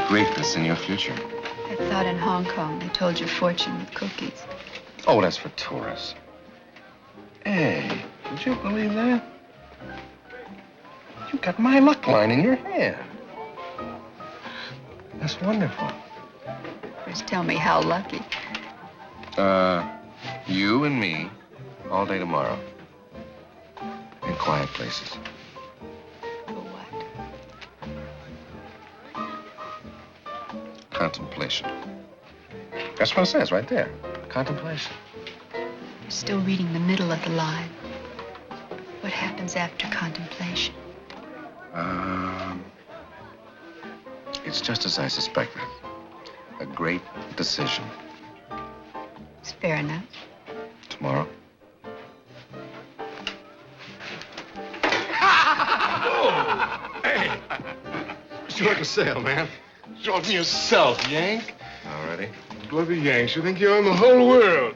greatness in your future. I thought in Hong Kong they told your fortune with cookies. Oh, that's for tourists. Hey, would you believe that? You got my luck line in your hand. That's wonderful. First tell me how lucky. You and me, all day tomorrow. In quiet places. For what? Contemplation. That's what it says right there. Contemplation. You're still reading the middle of the line. What happens after contemplation? It's just as I suspected. A great decision. It's fair enough. Tomorrow. Oh! Hey! What you like to sell, man? Show it me yourself, Yank. All ready? Bloody Yanks, you think you own the whole world.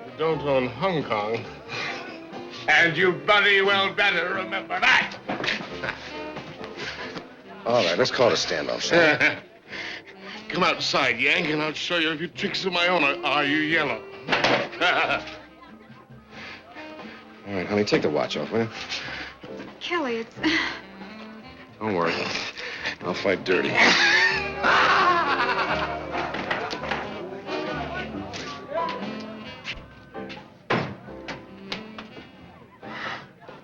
You don't own Hong Kong. And you bloody well better remember that. All right, let's call it a standoff, shall we? Come outside, Yank, and I'll show you a few tricks of my own. Are you yellow? All right, honey, take the watch off, will you? Kelly, it's... Don't worry. I'll fight dirty. The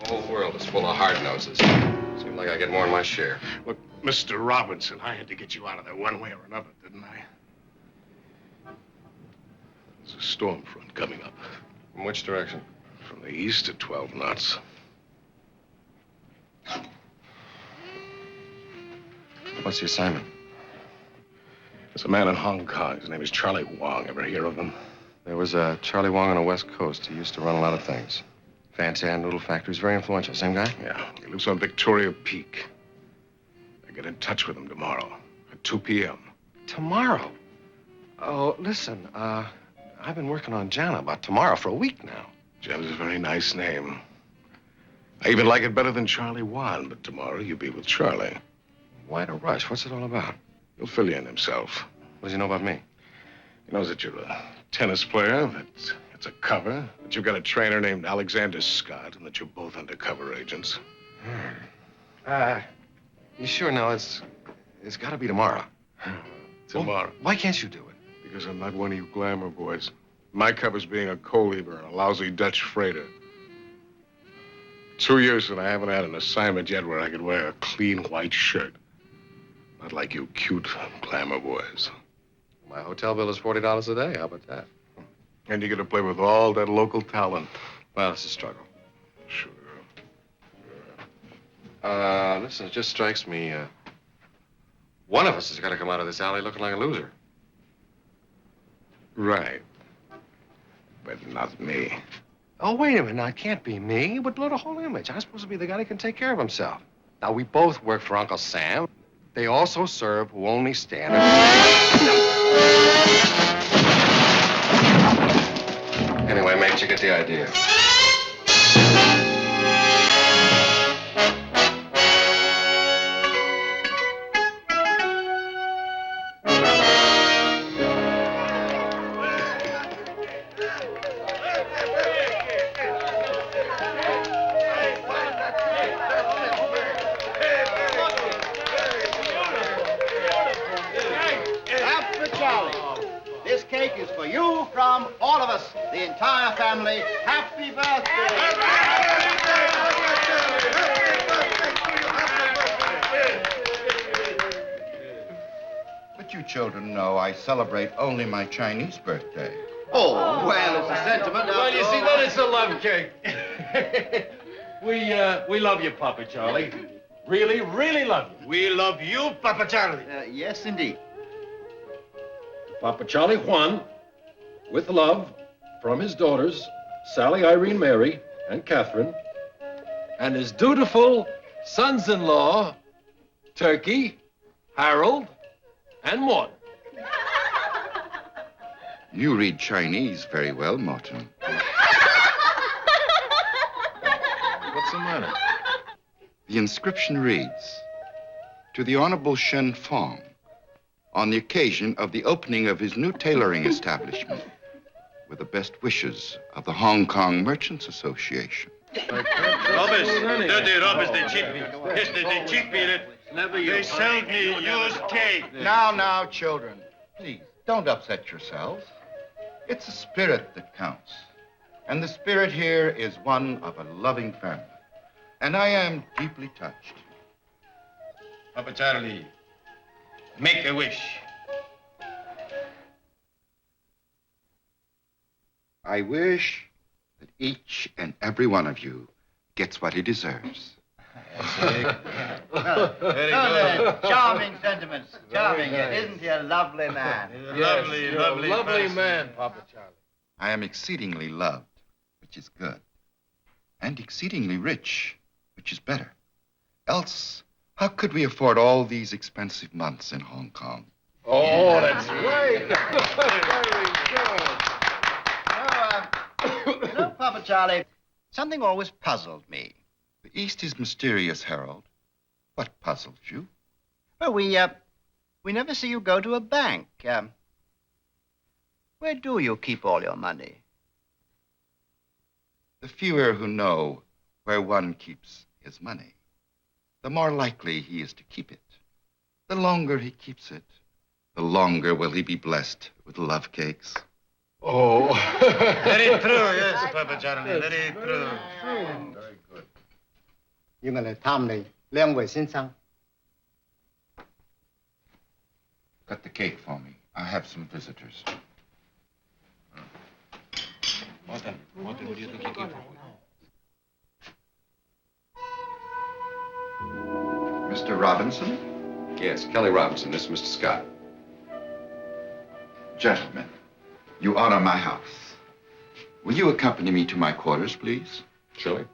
whole world is full of hard noses. Seems like I get more than my share. Look, Mr. Robinson, I had to get you out of there one way or another, didn't I? There's a storm front coming up. From which direction? From the east at 12 knots. What's the assignment? There's a man in Hong Kong. His name is Charlie Wong. Ever hear of him? There was a Charlie Wong on the West Coast. He used to run a lot of things. Fancy and noodle factories, very influential. Same guy? Yeah, he lives on Victoria Peak. I get in touch with him tomorrow at 2 p.m. Tomorrow? Oh, listen, I've been working on Jana about tomorrow for a week now. Jana's a very nice name. I even like it better than Charlie Wan, but tomorrow you'll be with Charlie. Why the rush? What's it all about? He'll fill you in himself. What does he know about me? He knows that you're a tennis player, that it's a cover, that you've got a trainer named Alexander Scott, and that you're both undercover agents. You sure now it's got to be tomorrow? Tomorrow. Well, why can't you do it? Because I'm not one of you glamour boys. My cover's being a coal heaver on a lousy Dutch freighter. 2 years and I haven't had an assignment yet where I could wear a clean white shirt. Not like you cute glamour boys. My hotel bill is $40 a day. How about that? And you get to play with all that local talent. Well, it's a struggle. Sure. Listen, it just strikes me, one of us has got to come out of this alley looking like a loser. Right. But not me. Oh, wait a minute. Now, it can't be me. It would blow the whole image. I'm supposed to be the guy that can take care of himself. Now, we both work for Uncle Sam. They also serve who only stand. Anyway, mate, you get the idea. This cake is for you from all of us, the entire family. Happy birthday! But you children know I celebrate only my Chinese birthday. Oh, well, it's a sentiment. Well, you see, then it's a love cake. We love you, Papa Charlie. Really, really love you. We love you, Papa Charlie. Yes, indeed. Papa Charlie Juan, with love from his daughters, Sally, Irene, Mary, and Catherine, and his dutiful sons-in-law, Turkey, Harold, and Morton. You read Chinese very well, Morton. What's the matter? The inscription reads, to the Honorable Shen Fong, on the occasion of the opening of his new tailoring establishment with the best wishes of the Hong Kong Merchants Association. Robbers, dirty robbers, they cheat me. Yes, they cheat me. They sell me used cake. Now, children, please, don't upset yourselves. It's the spirit that counts. And the spirit here is one of a loving family. And I am deeply touched. Papa Charlie, make a wish. I wish that each and every one of you gets what he deserves. Very good. Charming sentiments. Charming. Isn't he a lovely man? Lovely man, Papa Charlie. I am exceedingly loved, which is good, and exceedingly rich, which is better. Else, how could we afford all these expensive months in Hong Kong? Oh, that's right. You know, Papa Charlie, something always puzzled me. The East is mysterious, Harold. What puzzles you? Well, we never see you go to a bank. Where do you keep all your money? The fewer who know where one keeps his money, the more likely he is to keep it. The longer he keeps it, the longer will he be blessed with love cakes. Oh. Very true, yes, Papa Charlie, very true. Very good. 要我嚟探你，兩位先生。 Cut the cake for me. I have some visitors. Martin, what do you think he came for? Mr. Robinson? Yes, Kelly Robinson. This is Mr. Scott. Gentlemen, you honor my house. Will you accompany me to my quarters, please? Surely.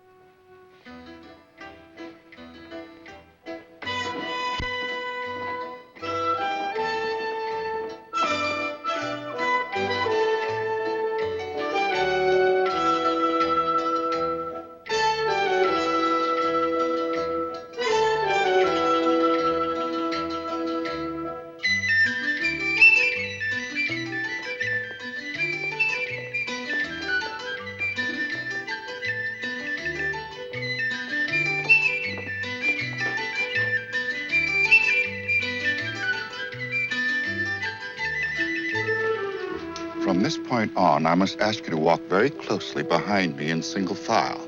From this point on, I must ask you to walk very closely behind me in single file.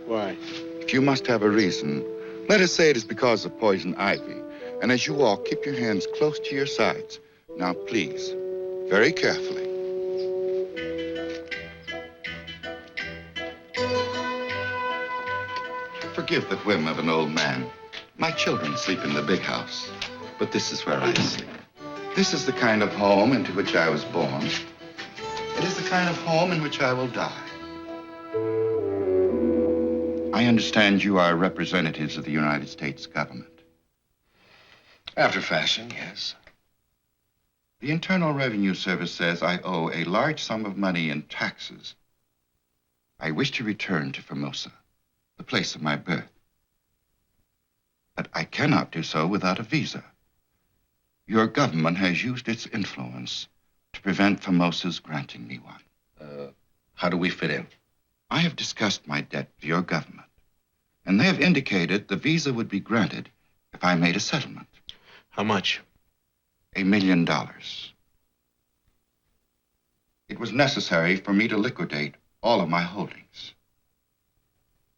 Why? If you must have a reason, let us say it is because of poison ivy. And as you walk, keep your hands close to your sides. Now, please, very carefully. Forgive the whim of an old man. My children sleep in the big house, but this is where I sleep. This is the kind of home into which I was born. It is the kind of home in which I will die. I understand you are representatives of the United States government. After fashion, yes. The Internal Revenue Service says I owe a large sum of money in taxes. I wish to return to Formosa, the place of my birth. But I cannot do so without a visa. Your government has used its influence to prevent Formosa's granting me one. How do we fit in? I have discussed my debt with your government, and they have indicated the visa would be granted if I made a settlement. How much? $1 million. It was necessary for me to liquidate all of my holdings.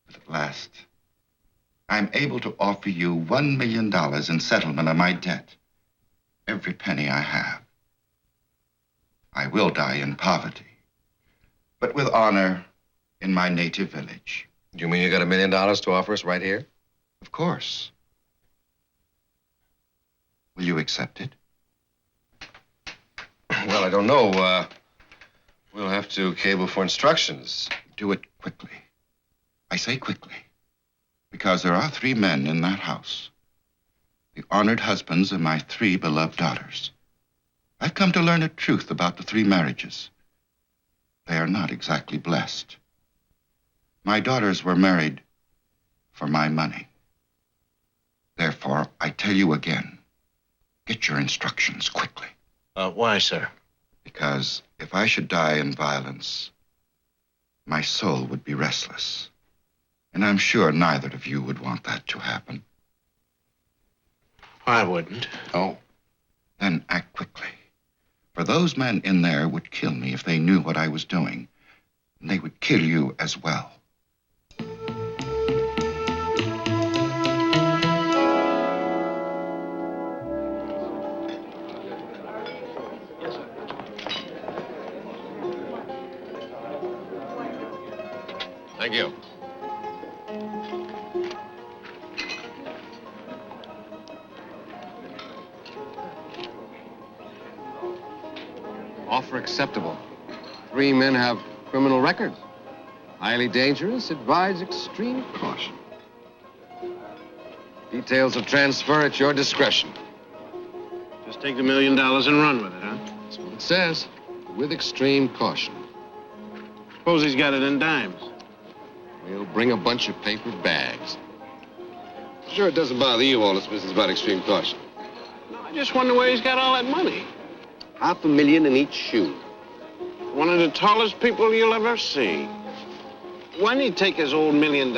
But at last, I'm able to offer you $1 million in settlement of my debt. Every penny I have. I will die in poverty, but with honor in my native village. Do you mean you got $1 million to offer us right here? Of course. Will you accept it? Well, I don't know. We'll have to cable for instructions. Do it quickly. I say quickly, because there are 3 men in that house. The honored husbands of my 3 beloved daughters. I've come to learn the truth about the 3 marriages. They are not exactly blessed. My daughters were married for my money. Therefore, I tell you again, get your instructions quickly. Why, sir? Because if I should die in violence, my soul would be restless. And I'm sure neither of you would want that to happen. I wouldn't. Oh, then act quickly. For those men in there would kill me if they knew what I was doing. And they would kill you as well. Thank you. Offer acceptable. 3 men have criminal records. Highly dangerous, advise extreme caution. Details of transfer at your discretion. Just take the $1 million and run with it, huh? That's what it says, with extreme caution. Suppose he's got it in dimes. We'll bring a bunch of paper bags. Sure, it doesn't bother you, all this business about extreme caution. No, I just wonder where he's got all that money. $500,000 in each shoe. One of the tallest people you'll ever see. Why'd he take his old $1 million,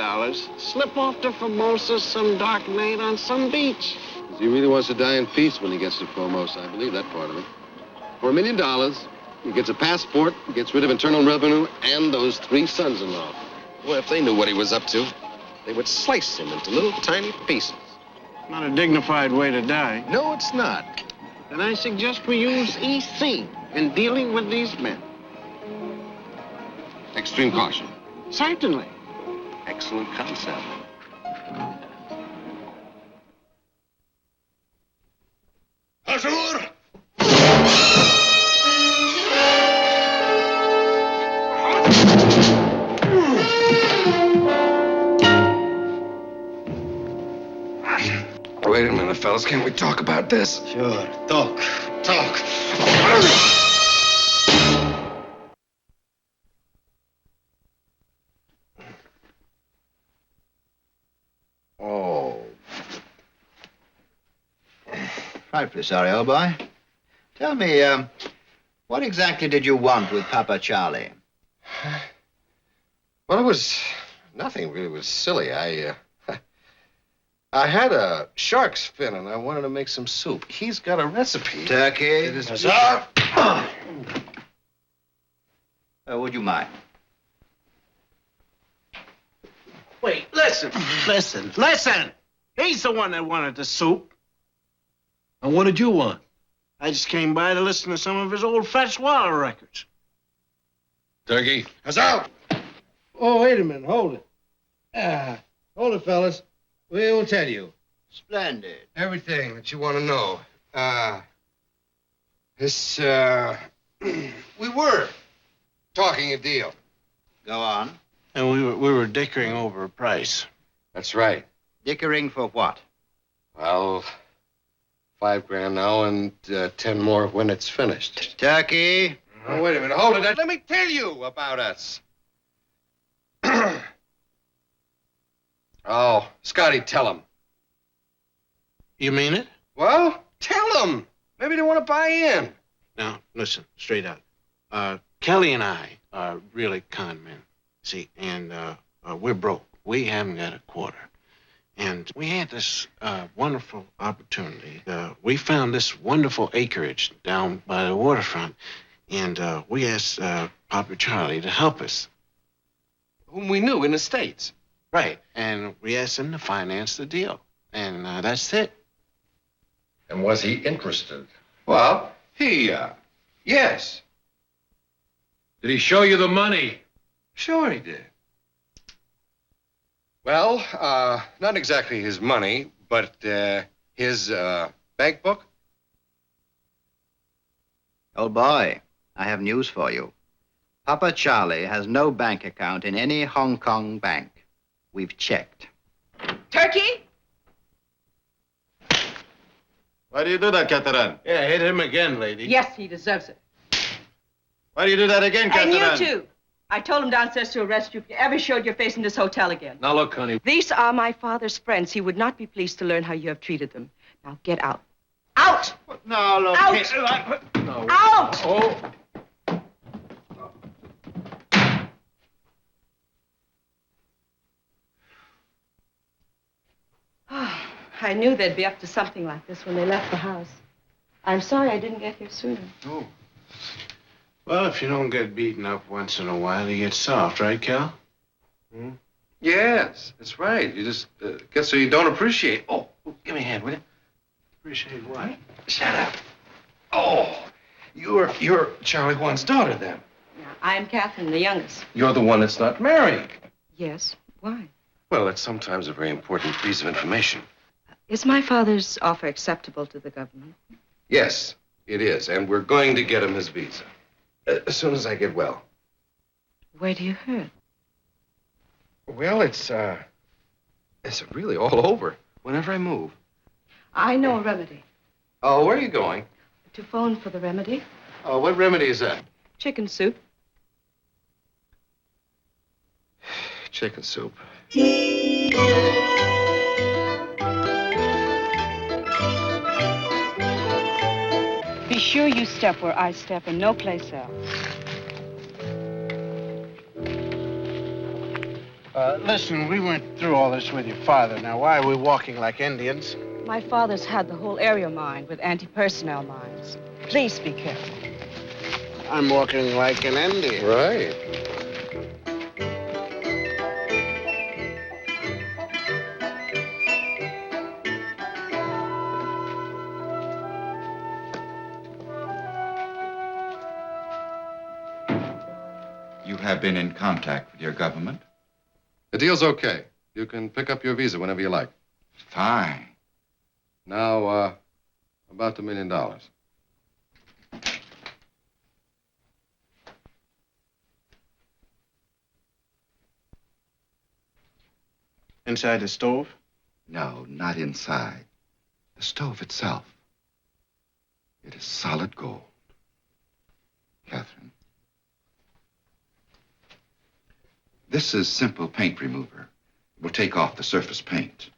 slip off to Formosa some dark night on some beach? Because he really wants to die in peace when he gets to Formosa. I believe that part of it. For $1 million, he gets a passport, gets rid of Internal Revenue, and those 3 sons-in-law. Well, if they knew what he was up to, they would slice him into little tiny pieces. Not a dignified way to die. No, it's not. Then I suggest we use EC in dealing with these men. Extreme caution. Certainly. Excellent concept. Azur! Wait a minute, fellas. Can't we talk about this? Sure. Talk. Talk. Oh. Frightfully sorry, old boy. Tell me, what exactly did you want with Papa Charlie? Well, it was nothing really. It was silly. I had a shark's fin, and I wanted to make some soup. He's got a recipe. Turkey. Sir? Would you mind? Wait, listen. Listen! He's the one that wanted the soup. And what did you want? I just came by to listen to some of his old Fat Swallow records. Turkey? Huzzah! Oh, wait a minute. Hold it. Hold it, fellas. We will tell you. Splendid. Everything that you want to know. We were talking a deal. Go on. And we were dickering over a price. That's right. Dickering for what? Well, $5,000 now and 10 more when it's finished. Turkey. Oh, wait a minute. Hold it. Let me tell you about us. Oh, Scotty, tell him. You mean it? Well, tell him. Maybe they want to buy in. Now, listen, straight out. Kelly and I are really con men. See, and we're broke. We haven't got a quarter. And we had this wonderful opportunity. We found this wonderful acreage down by the waterfront, and we asked Papa Charlie to help us. Whom we knew in the States. Right, and we asked him to finance the deal, and that's it. And was he interested? Well, yes. Did he show you the money? Sure he did. Well, not exactly his money, but his bank book. Old boy, I have news for you. Papa Charlie has no bank account in any Hong Kong bank. We've checked. Turkey? Why do you do that, Catherine? Yeah, hit him again, lady. Yes, he deserves it. Why do you do that again, And Catherine? you too. I told him downstairs to arrest you if you ever showed your face in this hotel again. Now look, honey. These are my father's friends. He would not be pleased to learn how you have treated them. Now get out. Out! No, look. Out! Here. No. Out! Oh. I knew they'd be up to something like this when they left the house. I'm sorry I didn't get here sooner. Oh. Well, if you don't get beaten up once in a while, you get soft, right, Cal? Hmm? Yes, that's right. You just get so you don't appreciate. Oh, give me a hand, will you? Appreciate what? Shut up. Oh, you're Charlie Juan's daughter, then. Now, I'm Catherine, the youngest. You're the one that's not married. Yes. Why? Well, that's sometimes a very important piece of information. Is my father's offer acceptable to the government? Yes, it is, and we're going to get him his visa as soon as I get well. Where do you hurt? Well, it's really all over. Whenever I move. I know a remedy. Oh, where are you going? To phone for the remedy. Oh, what remedy is that? Chicken soup. Chicken soup. Be sure you step where I step and no place else. Listen, we went through all this with your father. Now, why are we walking like Indians? My father's had the whole area mined with anti-personnel mines. Please be careful. I'm walking like an Indian. Right. You have been in contact with your government? The deal's okay. You can pick up your visa whenever you like. Fine. Now, about $1 million. Inside the stove? No, not inside. The stove itself. It is solid gold. Catherine. This is simple paint remover. It will take off the surface paint.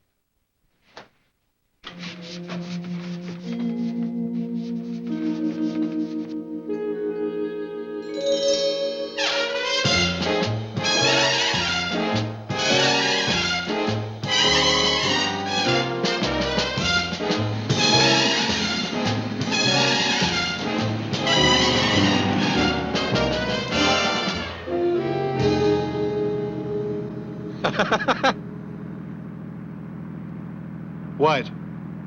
What?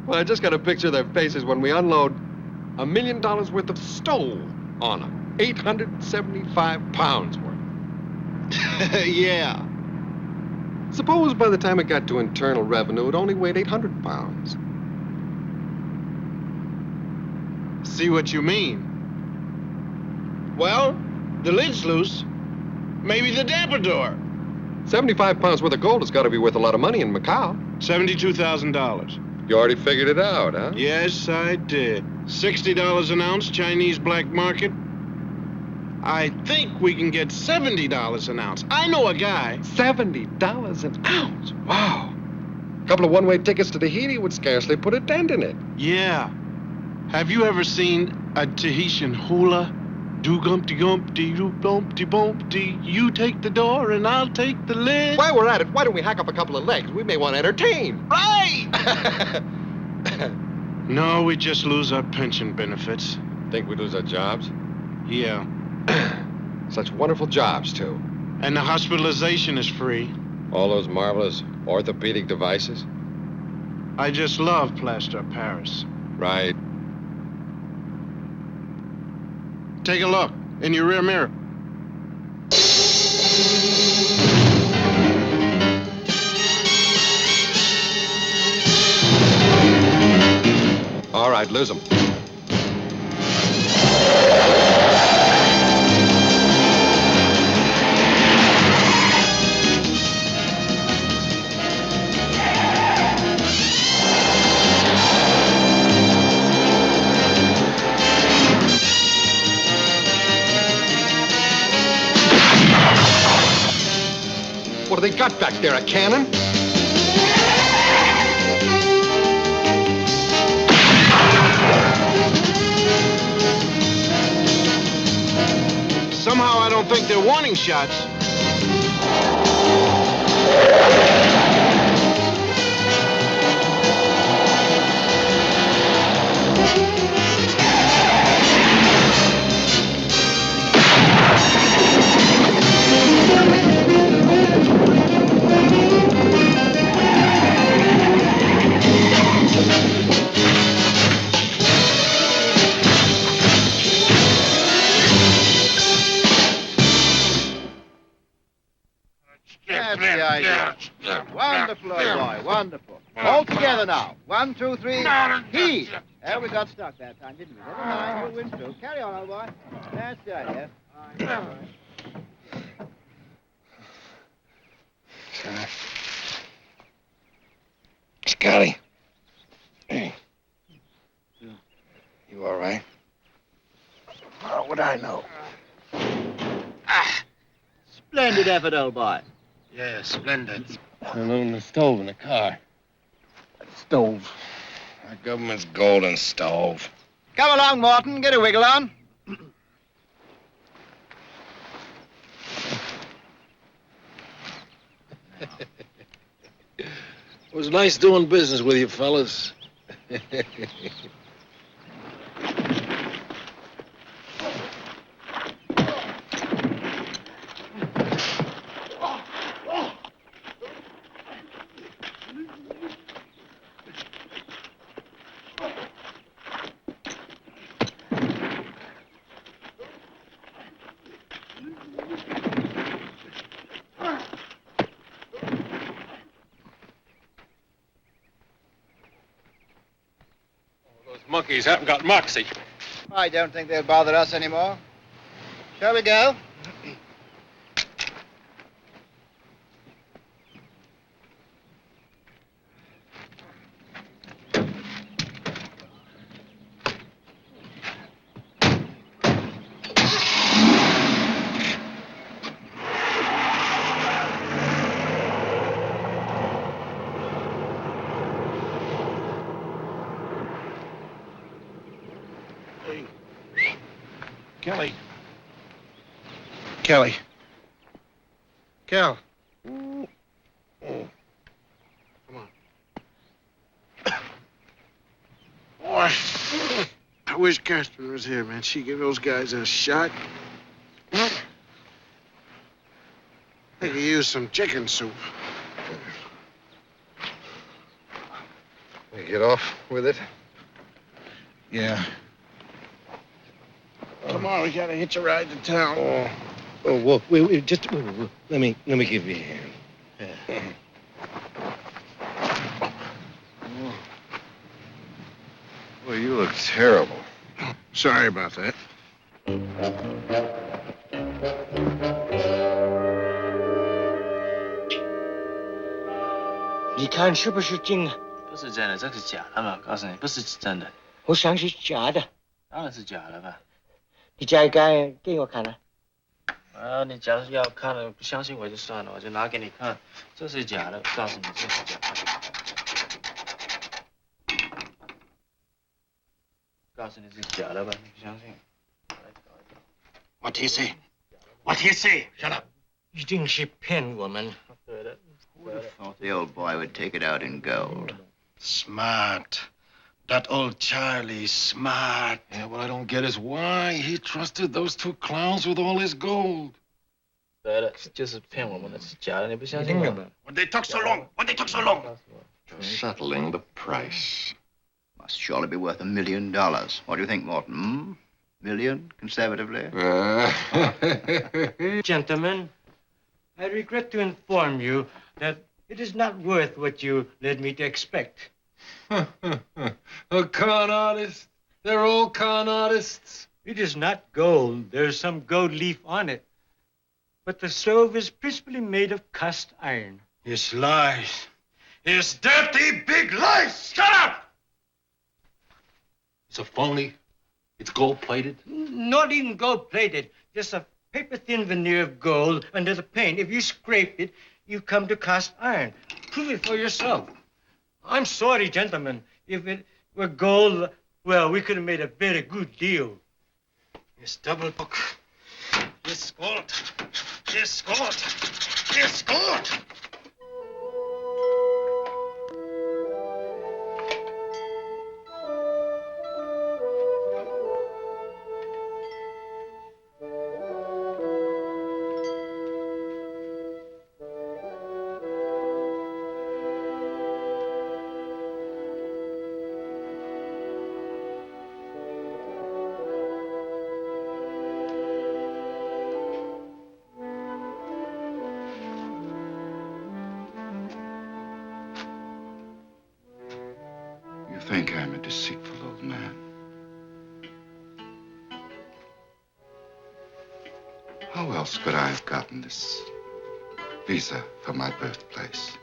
Well, I just got a picture of their faces when we unload $1 million worth of stove on them. 875 pounds worth. Yeah. Suppose by the time it got to internal revenue, it only weighed 800 pounds. See what you mean. Well, the lid's loose. Maybe the damper door. 75 pounds worth of gold has got to be worth a lot of money in Macau. $72,000. You already figured it out, huh? Yes, I did. $60 an ounce, Chinese black market. I think we can get $70 an ounce. I know a guy. $70 an ounce? Wow. A couple of one-way tickets to Tahiti would scarcely put a dent in it. Yeah. Have you ever seen a Tahitian hula? Do-gumpty-gumpty, do-bumpty-bumpty. You take the door and I'll take the lid. While we're at it, why don't we hack up a couple of legs? We may want to entertain. Right! No, we just lose our pension benefits. Think we lose our jobs? Yeah. Such wonderful jobs, too. And the hospitalization is free. All those marvelous orthopedic devices. I just love plaster of Paris. Right. Take a look in your rear mirror. All right, lose them. What do they got back there, a cannon? don't think they're warning shots. That's the idea. Wonderful, old boy, wonderful. All together now. 1, 2, 3. Heave. Oh, we got stuck that time, didn't we? Never mind, you'll win through. Carry on, old boy. That's the idea. Scotty. Hey. You all right? How would I know? Splendid effort, old boy. Yeah, splendid. Alone in the stove in the car. That stove. Our government's golden stove. Come along, Morton. Get a wiggle on. It was nice doing business with you, fellas. Monkeys haven't got moxie. I don't think they'll bother us anymore. Shall we go? Kelly. Kelly. Kel. Come on. Boy, I wish Catherine was here, man. She'd give those guys a shot. They could use some chicken soup. You get off with it? Yeah. Come on, we gotta hitch a ride to town. Well, just let me give you a hand. Well, you look terrible. Sorry about that. 你看是不是真的？不是真的，这是假的嘛！告诉你，不是真的。我想是假的。当然是假的吧。你摘干给我看了。啊，你假如要看了，不相信我就算了，我就拿给你看，这是假的，告诉你这是假的。告诉你是假的吧，你不相信。What do you say? What do you say? Shut up. 一定是骗我们。对的。Who would have thought the old boy would take it out in gold? Smart. That old Charlie's smart. Yeah, what I don't get is why he trusted those two clowns with all his gold. 对的，就是骗我们的，是假的，你不相信我们。When they took so long? When they took so long? Settling the price. Must surely be worth $1 million. What do you think, Morton? Million, conservatively? Gentlemen, I regret to inform you that it is not worth what you led me to expect. A con artist? They're all con artists. It is not gold. There's some gold leaf on it. But the stove is principally made of cast iron. It's lies. It's dirty, big lies. Shut up! It's a phony. It's gold-plated. Not even gold-plated. Just a paper-thin veneer of gold under the paint. If you scrape it, you come to cast iron. Prove it for yourself. I'm sorry, gentlemen. If it were gold, well, we could have made a very good deal. It's double book. Ist gut. Ist gut. Ist gut. You think I'm a deceitful old man. How else could I have gotten this visa for my birthplace?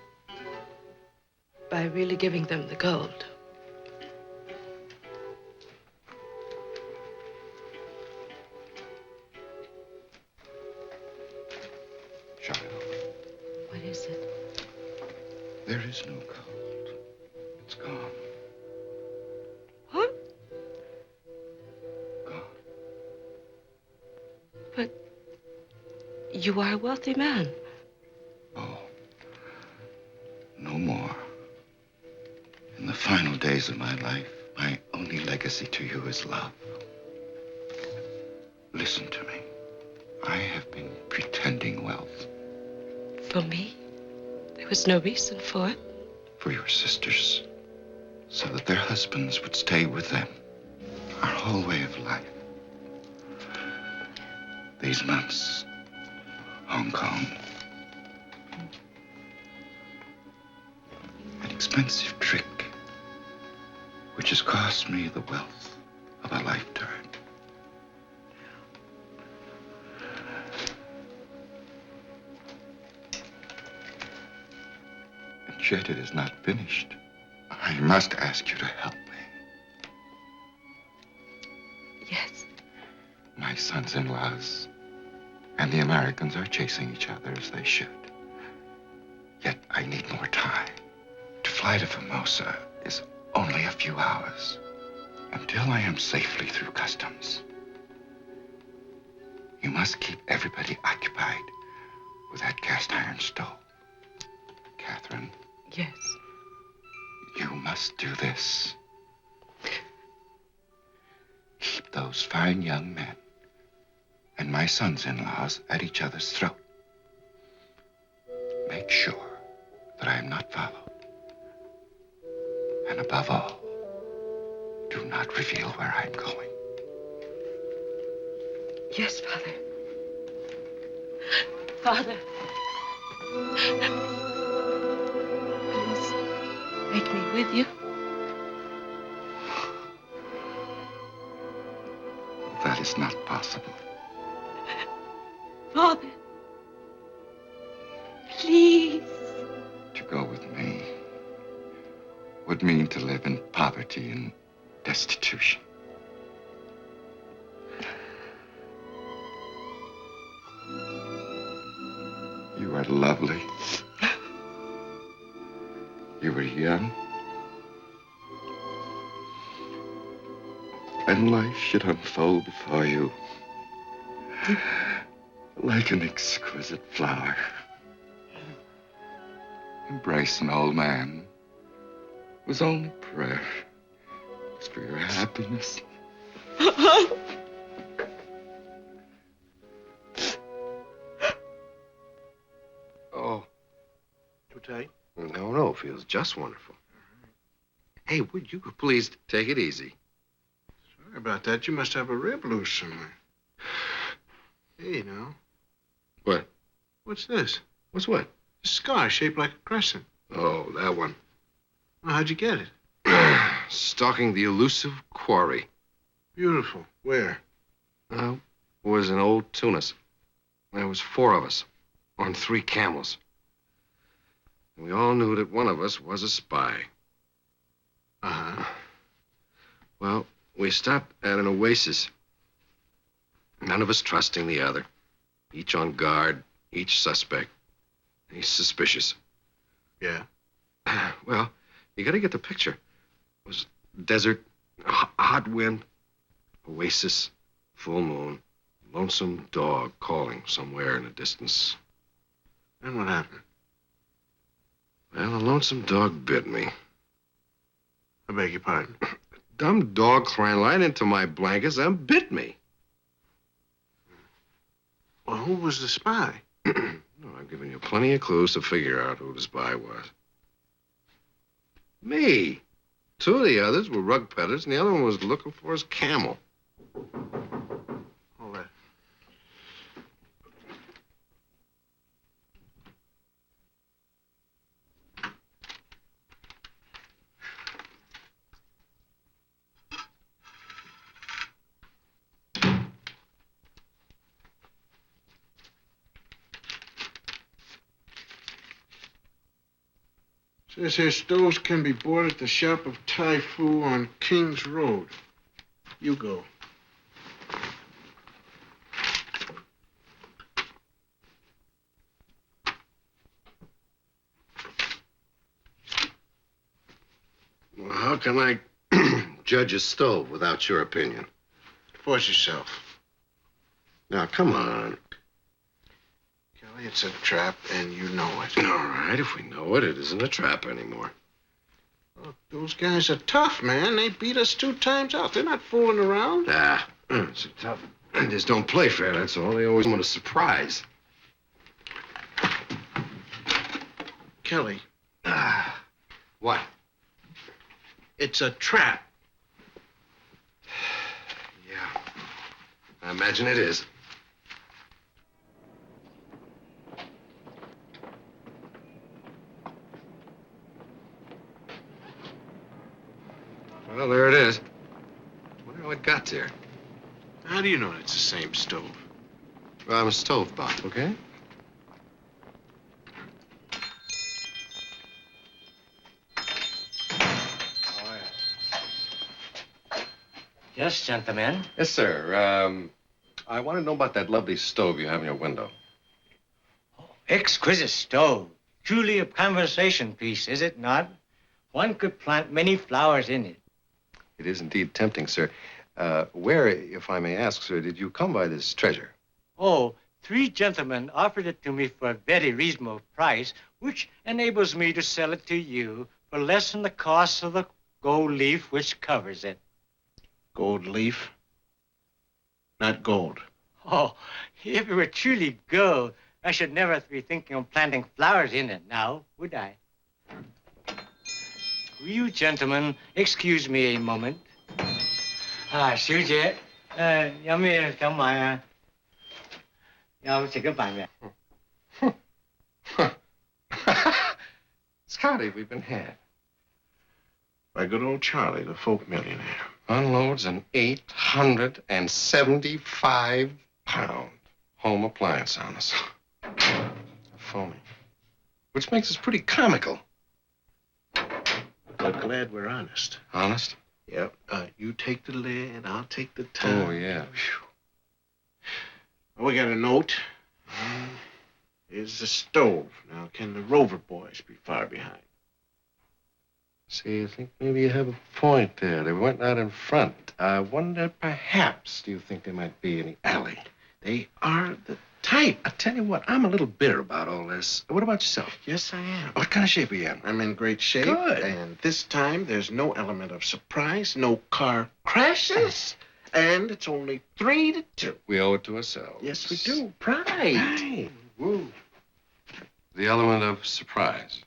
By really giving them the gold. Child, What is it? there is no gold. It's gone. What? Gone. But you are a wealthy man. Oh, no more. In the final days of my life, my only legacy to you is love. Listen to me. I have been pretending wealth For me, there was no reason for it. for your sisters, so that their husbands would stay with them. Our whole way of life. These months, Hong Kong. An expensive trick, which has cost me the wealth of a lifetime. And yet it is not finished. I must ask you to help me. Yes. My sons-in-laws and the Americans are chasing each other as they should. Yet I need more time. To fly to Formosa is only a few hours until I am safely through customs. You must keep everybody occupied with that cast iron stove. Catherine, Yes. you must do this. Keep those fine young men and my sons-in-laws at each other's throat. Make sure that I am not followed. And above all, do not reveal where I'm going. Yes, Father. Father. Please, take me with you. That is not possible. Father. Please. To go with me would mean to live in poverty and destitution. You are lovely. You were young. And life should unfold before you like an exquisite flower. Embrace an old man whose only prayer is for your happiness. Oh. Too tight? No, feels just wonderful. Hey, would you please take it easy? Sorry about that. You must have a rib loose somewhere. Hey, now. What? What's this? What's what? A scar shaped like a crescent. Oh, that one. Well, how'd you get it? Stalking the elusive quarry. Beautiful. Where? It was in old Tunis. There was 4 of us on 3 camels. And we all knew that one of us was a spy. Uh-huh. Well, we stopped at an oasis. None of us trusting the other. Each on guard, each suspect. He's suspicious. Yeah. Well, you gotta get the picture. It was desert, hot wind, oasis, full moon, Lonesome dog calling somewhere in the distance. Then what happened? Well, a lonesome dog bit me. I beg your pardon. Dumb dog climbed right into my blankets and bit me. Well, who was the spy? No, I've given you plenty of clues to figure out who the spy was. Me. Two of the others were rug peddlers, and the other one was looking for his camel. All right. Says here stoves can be bought at the shop of Tai Fu on Kings Road. You go. Well, how can I judge a stove without your opinion? Force yourself. Now, come on. Kelly, it's a trap, and you know it. All right, if we know it, it isn't a trap anymore. Look, those guys are tough, man. They beat us 2 times out. They're not fooling around. Ah, it's tough. They just don't play fair, that's all. They always want a surprise. Kelly. What? It's a trap. Yeah, I imagine it is. Well, there it is. Wonder how it got there. How do you know it's the same stove? Well, I'm a stove buff, okay? Yes, gentlemen. Yes, sir. I want to know about that lovely stove you have in your window. Exquisite stove. Truly a conversation piece, is it not? One could plant many flowers in it. It is indeed tempting, sir. Where, if I may ask, sir, did you come by this treasure? Oh, 3 gentlemen offered it to me for a very reasonable price, which enables me to sell it to you for less than the cost of the gold leaf which covers it. Gold leaf? Not gold. Oh, if it were truly gold, I should never be thinking of planting flowers in it now, would I? Will you gentlemen excuse me a moment? 小姐，有咩想買啊？有食咗飯未？ Scotty, we've been had. By good old Charlie, the folk millionaire. Unloads an 875-pound home appliance on us. Phony. Which makes us pretty comical. But glad we're honest. Honest? Yep. You take the lid, I'll take the top. Oh, yeah. Well, we got a note. Here's the stove. Now, can the Rover boys be far behind? See, I think maybe you have a point there. They went out in front. I wonder, perhaps, do you think they might be in the alley? They are the type. I tell you what, I'm a little bitter about all this. What about yourself? Yes, I am. What kind of shape are you in? I'm in great shape. Good. And this time, there's no element of surprise, no car crashes, and it's only 3-2. We owe it to ourselves. Yes, we do. Pride. Right. Woo. The element of surprise.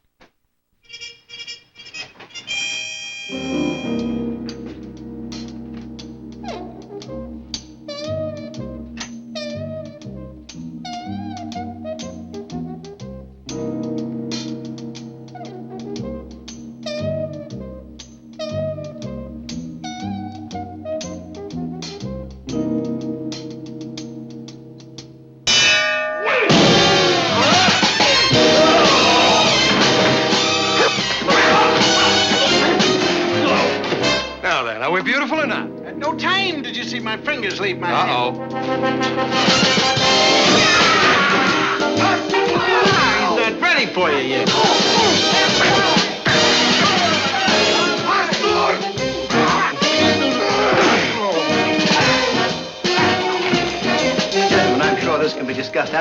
Now then, are we beautiful or not? At no time did you see my fingers leave my hand. He's not ready for you yet.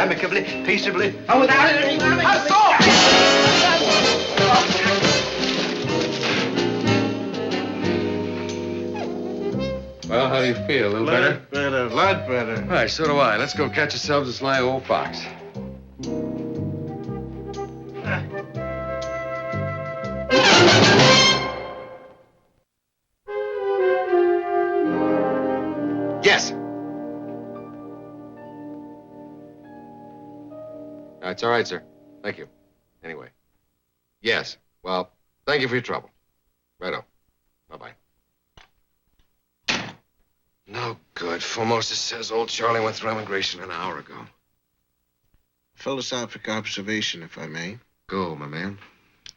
amicably, peaceably, and without any... That's all! Well, how do you feel? A little better? Better, a lot better. All right, so do I. Let's go catch ourselves a sly old fox. Yes. That's all right, sir. Thank you. Anyway. Yes. Well, thank you for your trouble. Righto. Bye-bye. No good. Formosa says old Charlie went through immigration an hour ago. Philosophic observation, if I may. Go, my man.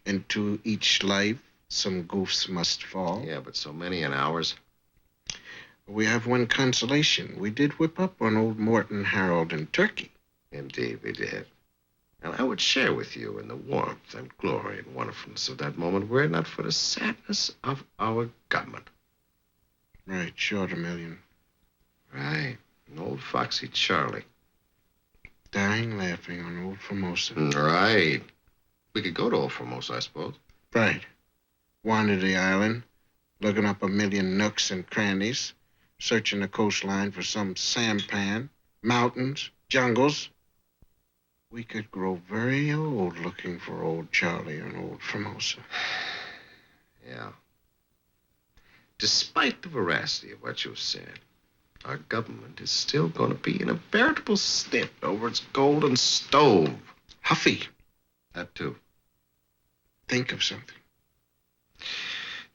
Into each life, some goofs must fall. Yeah, but so many in ours. We have one consolation. We did whip up on old Morton Harold in Turkey. Indeed, we did. And I would share with you in the warmth and glory and wonderfulness of that moment were it not for the sadness of our government. Right, short $1 million. Right. And old foxy Charlie. Dying laughing on old Formosa. Right. We could go to old Formosa, I suppose. Right. Wander the island, looking up 1 million nooks and crannies, searching the coastline for some sampan, mountains, jungles. We could grow very old looking for old Charlie and old Formosa. Yeah. Despite the veracity of what you've said, our government is still going to be in a veritable stint over its golden stove. Huffy. That too. Think of something.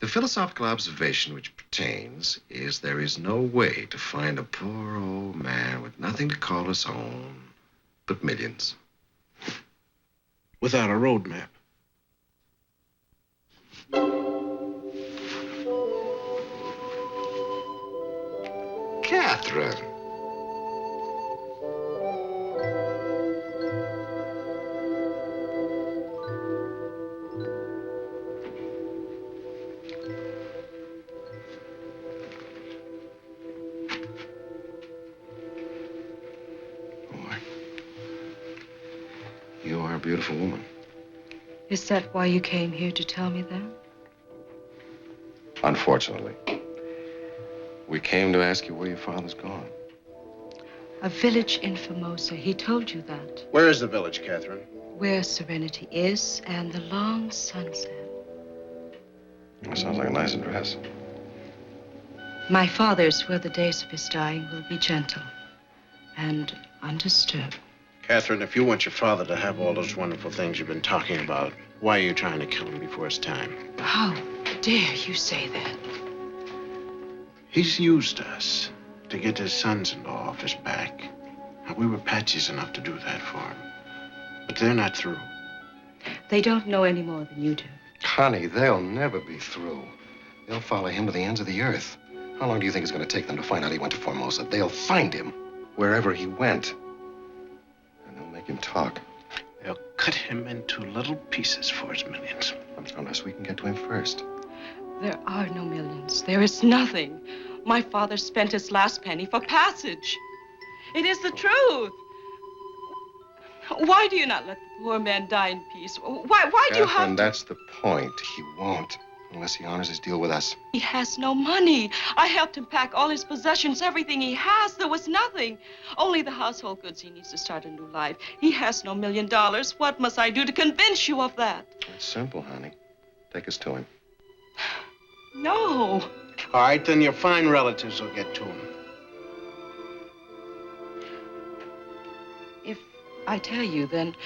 The philosophical observation which pertains is there is no way to find a poor old man with nothing to call his own but millions. Without a road map. Catherine. You are a beautiful woman. Is that why you came here to tell me that? Unfortunately. We came to ask you where your father's gone. A village in Formosa. He told you that. Where is the village, Catherine? Where serenity is and the long sunset. That sounds like a nice address. My father's where the days of his dying will be gentle and undisturbed. Catherine, if you want your father to have all those wonderful things you've been talking about, why are you trying to kill him before his time? How dare you say that? He's used us to get his sons-in-law off his back. And we were patsies enough to do that for him. But they're not through. They don't know any more than you do. Honey, they'll never be through. They'll follow him to the ends of the earth. How long do you think it's going to take them to find out he went to Formosa? They'll find him wherever he went. And they'll make him talk. They'll cut him into little pieces for his millions. Unless we can get to him first. There are no millions. There is nothing. My father spent his last penny for passage. It is the truth. Why do you not let the poor man die in peace? Why do you have Catherine, to... that's the point. He won't, unless he honors his deal with us. He has no money. I helped him pack all his possessions, everything he has. There was nothing. Only the household goods he needs to start a new life. He has no $1 million. What must I do to convince you of that? It's simple, honey. Take us to him. No. All right, then your fine relatives will get to him. If I tell you, then,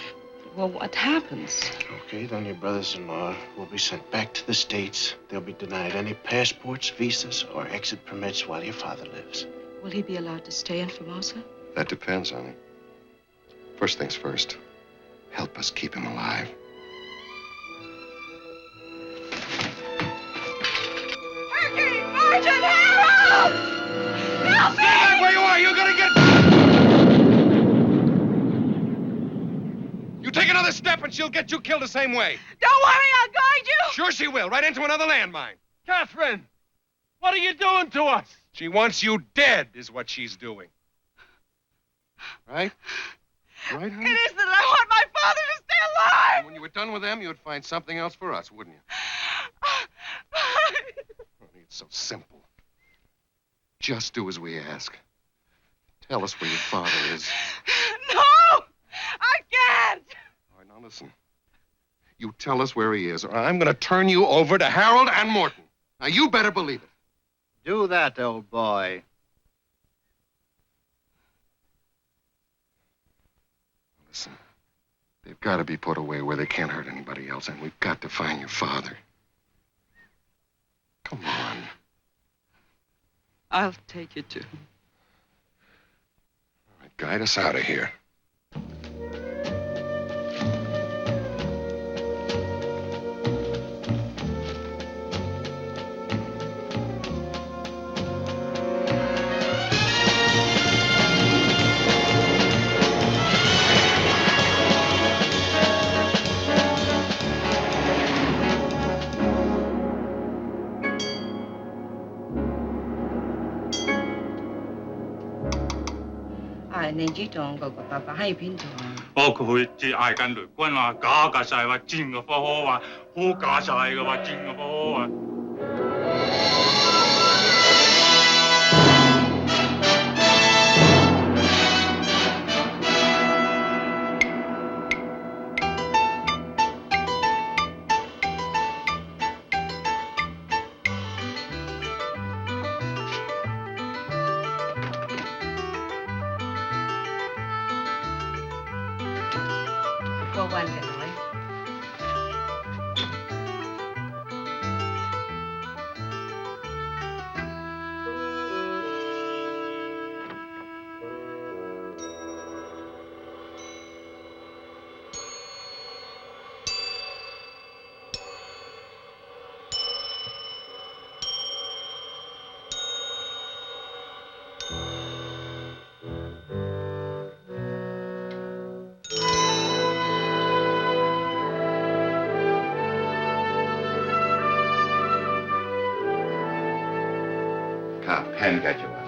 well, what happens? Okay, then your brothers-in-law will be sent back to the States. They'll be denied any passports, visas, or exit permits while your father lives. Will he be allowed to stay in Formosa? That depends, honey. First things first. Help us keep him alive. Sergeant Harold! Help me! Stay back where you are! You're gonna get... You take another step and she'll get you killed the same way. Don't worry, I'll guide you! Sure she will. Right into another landmine. Catherine, what are you doing to us? She wants you dead, is what she's doing. Right? Right, honey? It is that I want my father to stay alive. And when you were done with them, you would find something else for us, wouldn't you? Honey, it's so simple. Just do as we ask. Tell us where your father is. No! I can't! All right, now listen. You tell us where he is, or I'm going to turn you over to Harold and Morton. Now, you better believe it. Do that, old boy. Listen, they've got to be put away where they can't hurt anybody else, and we've got to find your father. Come on. I'll take you to him. All right, guide us out of here.佢即係嗌緊雷軍話假架晒，話真嘅科科話好假晒嘅話真嘅科科話。Come, hand get you up.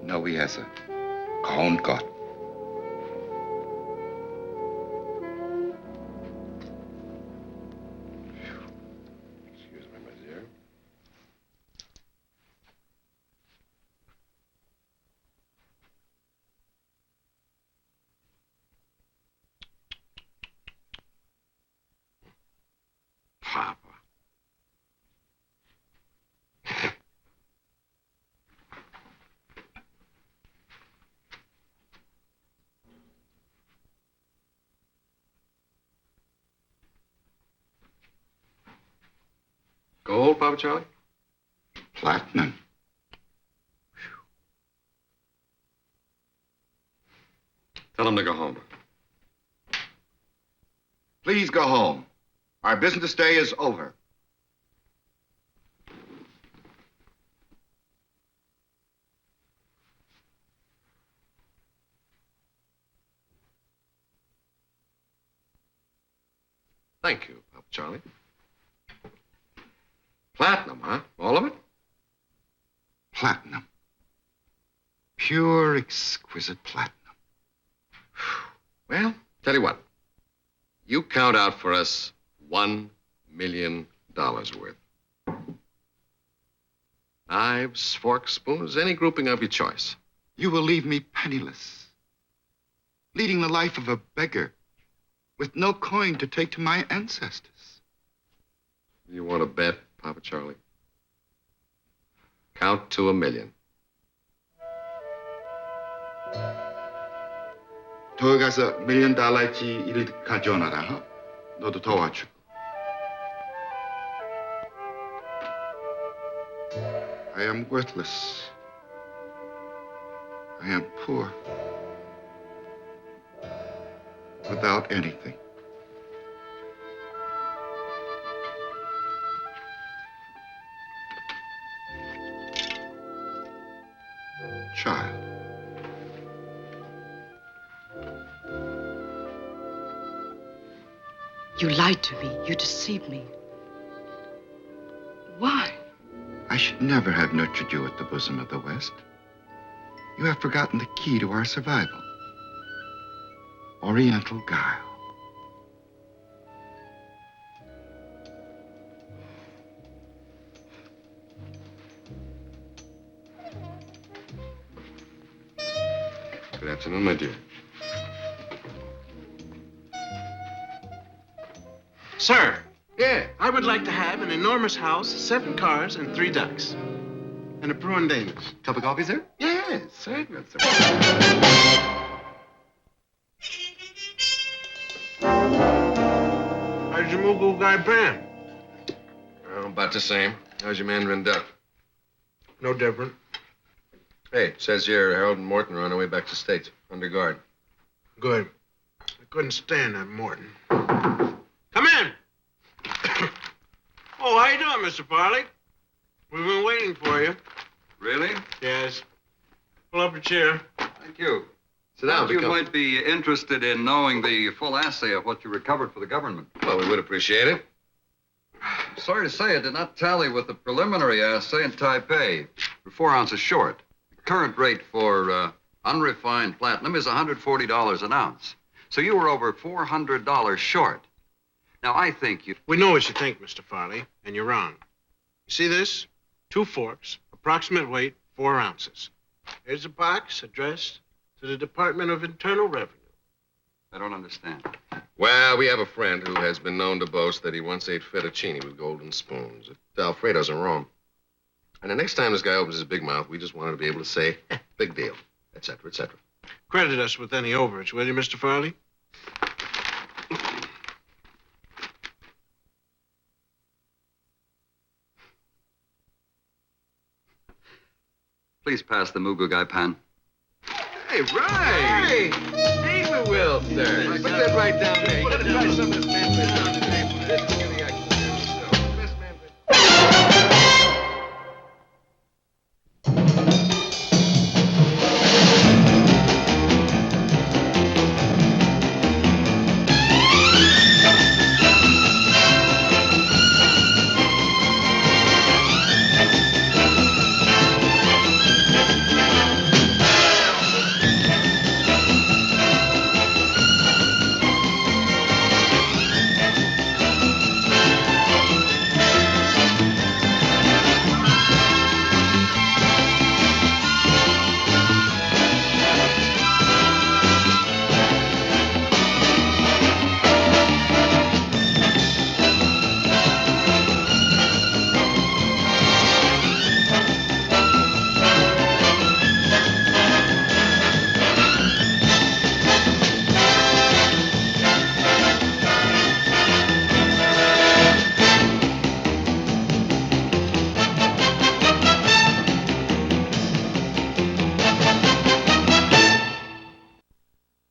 No, wie heißt er? Grauen Gott. Excuse me, my dear. Papa. Gold, Papa Charlie? Platinum. Tell him to go home. Please go home. Our business day is over. Thank you, Papa Charlie. Platinum, huh? All of it? Platinum. Pure, exquisite platinum. Well, tell you what. You count out for us $1 million worth. Knives, forks, spoons, any grouping of your choice. You will leave me penniless. leading the life of a beggar, with no coin to take to my ancestors. You want to bet, Papa Charlie? Count to 1,000,000. 도와가서 $1,000,000치 일 가져오너라. 너도 도와주고. I am worthless. I am poor. Without anything. Child. You lied to me. You deceived me. Why? I should never have nurtured you at the bosom of the West. You have forgotten the key to our survival. Oriental guile. Good afternoon, my dear. Sir, Yeah. I would like to have an enormous house, 7 cars, and 3 ducks. And a Bruin Danish. Cup of coffee, sir? Yes. Certainly. How's your Mughal guy, Bram? Oh, about the same. How's your Mandarin duck? No different. Hey, it says here Harold and Morton are on their way back to the States, under guard. Good. I couldn't stand that Morton. Come in. Oh, how you doing, Mr. Farley? We've been waiting for you. Really? Yes. Pull up a chair. Thank you. Sit down, You Bill. might be interested in knowing the full assay of what you recovered for the government. Well, we would appreciate it. Sorry to say it did not tally with the preliminary assay in Taipei. We're 4 ounces short. The current rate for unrefined platinum is $140 an ounce. So you were over $400 short. Now, I think you... We know what you think, Mr. Farley, and you're wrong. You see this? 2 forks, approximate weight, 4 ounces. Here's a box addressed to the Department of Internal Revenue. I don't understand. Well, we have a friend who has been known to boast that he once ate fettuccine with golden spoons at Alfredo's in Rome. And the next time this guy opens his big mouth, we just wanted to be able to say, big deal, et cetera, et cetera. Credit us with any overage, will you, Mr. Farley? Please pass the Mugu guy pan. Hey, right! Hey! Hey, we will, sir. Put that right down there. You gotta try some of this man down the table.